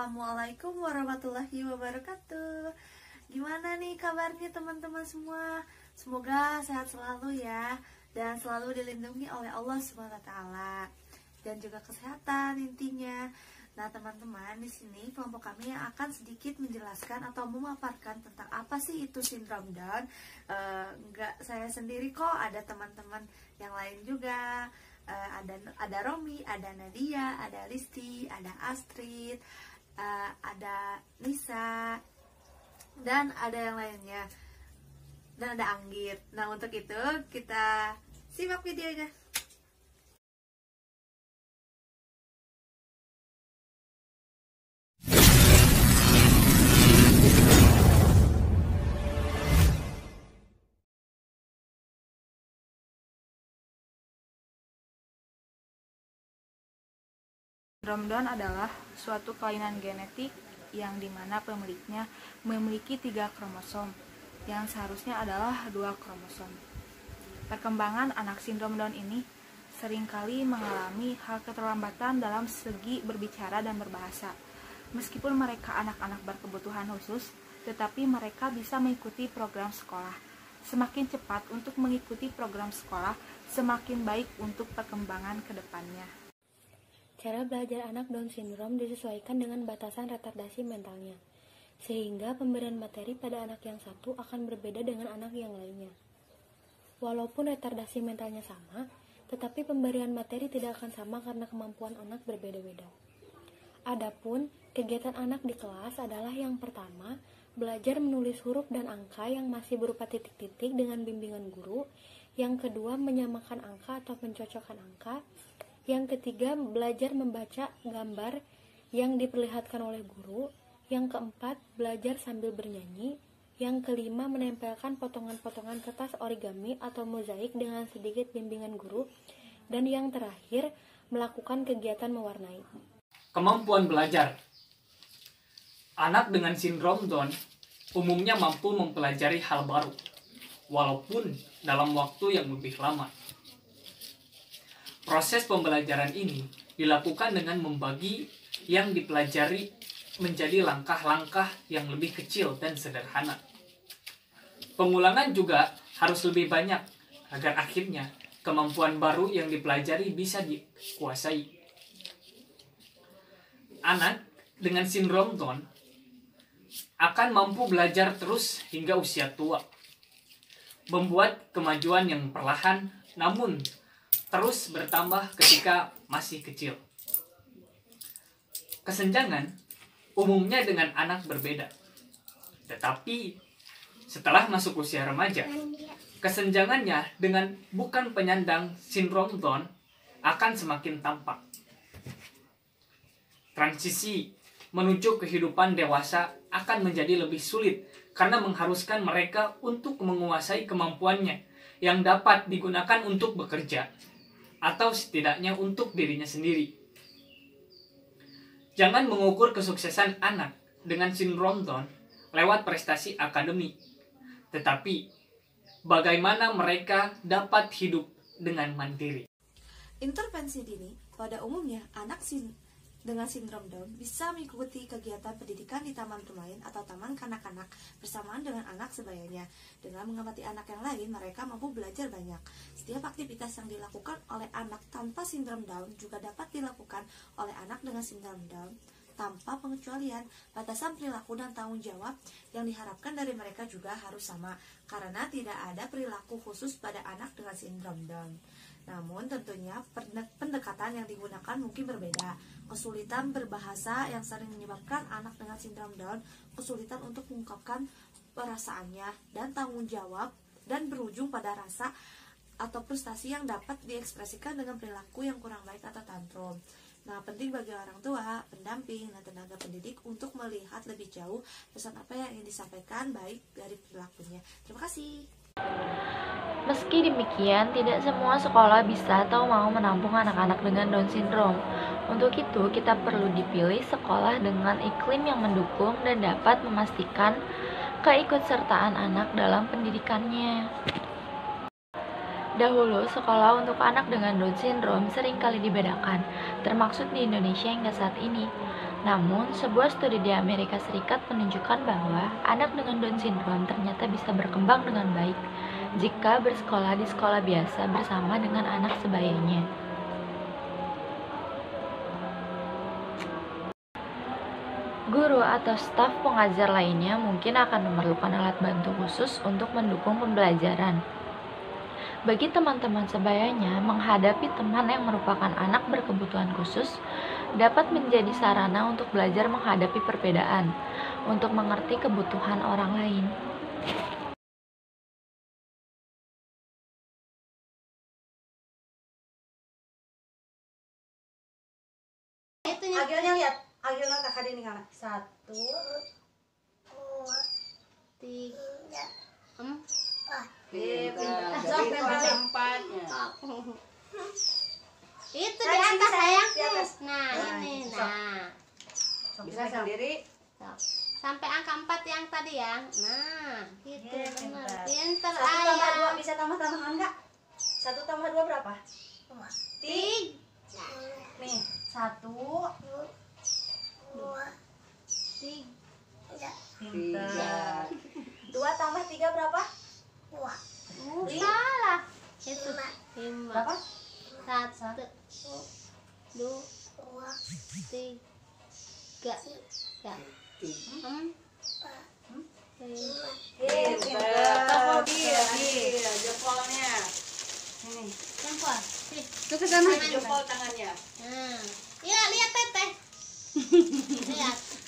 Assalamualaikum warahmatullahi wabarakatuh. Gimana nih kabarnya teman-teman semua? Semoga sehat selalu ya, dan selalu dilindungi oleh Allah SWT, dan juga kesehatan intinya. Nah teman-teman, di sini kelompok kami yang akan sedikit menjelaskan atau memaparkan tentang apa sih itu sindrom Down. Enggak saya sendiri kok, ada teman-teman yang lain juga. Ada Romi, ada Nadia, ada Listi, ada Astrid, ada Nisa, dan ada yang lainnya, dan ada Anggit. Nah untuk itu kita simak videonya. Sindrom Down adalah suatu kelainan genetik yang dimana pemiliknya memiliki 3 kromosom yang seharusnya adalah 2 kromosom. Perkembangan anak sindrom Down ini seringkali mengalami hal keterlambatan dalam segi berbicara dan berbahasa. Meskipun mereka anak-anak berkebutuhan khusus, tetapi mereka bisa mengikuti program sekolah. Semakin cepat untuk mengikuti program sekolah, semakin baik untuk perkembangan ke depannya. Cara belajar anak Down syndrome disesuaikan dengan batasan retardasi mentalnya, sehingga pemberian materi pada anak yang satu akan berbeda dengan anak yang lainnya. Walaupun retardasi mentalnya sama, tetapi pemberian materi tidak akan sama karena kemampuan anak berbeda-beda. Adapun kegiatan anak di kelas adalah yang pertama, belajar menulis huruf dan angka yang masih berupa titik-titik dengan bimbingan guru. Yang kedua, menyamakan angka atau mencocokkan angka. Yang ketiga, belajar membaca gambar yang diperlihatkan oleh guru. Yang keempat, belajar sambil bernyanyi. Yang kelima, menempelkan potongan-potongan kertas origami atau mozaik dengan sedikit bimbingan guru. Dan yang terakhir, melakukan kegiatan mewarnai. Kemampuan belajar. Anak dengan sindrom Down umumnya mampu mempelajari hal baru, walaupun dalam waktu yang lebih lama. Proses pembelajaran ini dilakukan dengan membagi yang dipelajari menjadi langkah-langkah yang lebih kecil dan sederhana. Pengulangan juga harus lebih banyak agar akhirnya kemampuan baru yang dipelajari bisa dikuasai. Anak dengan sindrom Down akan mampu belajar terus hingga usia tua, membuat kemajuan yang perlahan namun terus bertambah ketika masih kecil. Kesenjangan umumnya dengan anak berbeda. Tetapi setelah masuk usia remaja, kesenjangannya dengan bukan penyandang sindrom Down akan semakin tampak. Transisi menuju kehidupan dewasa akan menjadi lebih sulit karena mengharuskan mereka untuk menguasai kemampuannya yang dapat digunakan untuk bekerja, atau setidaknya untuk dirinya sendiri. Jangan mengukur kesuksesan anak dengan sindrom Down lewat prestasi akademik, tetapi bagaimana mereka dapat hidup dengan mandiri. Intervensi dini pada umumnya anak dengan sindrom Down bisa mengikuti kegiatan pendidikan di taman bermain atau taman kanak-kanak bersamaan dengan anak sebayanya. Dengan mengamati anak yang lain, mereka mampu belajar banyak. Setiap aktivitas yang dilakukan oleh anak tanpa sindrom Down juga dapat dilakukan oleh anak dengan sindrom Down tanpa pengecualian. Batasan perilaku dan tanggung jawab yang diharapkan dari mereka juga harus sama, karena tidak ada perilaku khusus pada anak dengan sindrom Down. Namun tentunya pendekatan yang digunakan mungkin berbeda. Kesulitan berbahasa yang sering menyebabkan anak dengan sindrom Down kesulitan untuk mengungkapkan perasaannya dan tanggung jawab, dan berujung pada rasa atau frustasi yang dapat diekspresikan dengan perilaku yang kurang baik atau tantrum. Nah, penting bagi orang tua, pendamping, dan tenaga pendidik untuk melihat lebih jauh pesan apa yang ingin disampaikan baik dari perilakunya. Terima kasih. Meski demikian, tidak semua sekolah bisa atau mau menampung anak-anak dengan Down syndrome. Untuk itu, kita perlu dipilih sekolah dengan iklim yang mendukung dan dapat memastikan keikutsertaan anak dalam pendidikannya. Dahulu, sekolah untuk anak dengan Down syndrome seringkali dibedakan, termaksud di Indonesia hingga saat ini. Namun, sebuah studi di Amerika Serikat menunjukkan bahwa anak dengan Down syndrome ternyata bisa berkembang dengan baik jika bersekolah di sekolah biasa bersama dengan anak sebayanya. Guru atau staf pengajar lainnya mungkin akan memerlukan alat bantu khusus untuk mendukung pembelajaran. Bagi teman-teman sebayanya, menghadapi teman yang merupakan anak berkebutuhan khusus dapat menjadi sarana untuk belajar menghadapi perbedaan, untuk mengerti kebutuhan orang lain. Agilnya lihat, agilnya kakak ini kan 1, 2, 3, 4. Itu di atas sayang. Di atas. Nah, ini nah. Bisa sendiri. Sampai angka 4 yang tadi ya. Nah, gitu benar. Pinter 1 tambah 2 ayah. bisa tambah-tambahan enggak? 1 tambah 2 berapa? 3. Nih, 1, 2, 3. Pintar. 2 tambah 3 berapa? Salah. Itu 5. Berapa? 1, 2, 3, 4. Pintar. Jempolnya. Ini. Jempol. Sih. Itu ke sana. Jempol tangannya. Nah. Ya, lihat teteh. Lihat.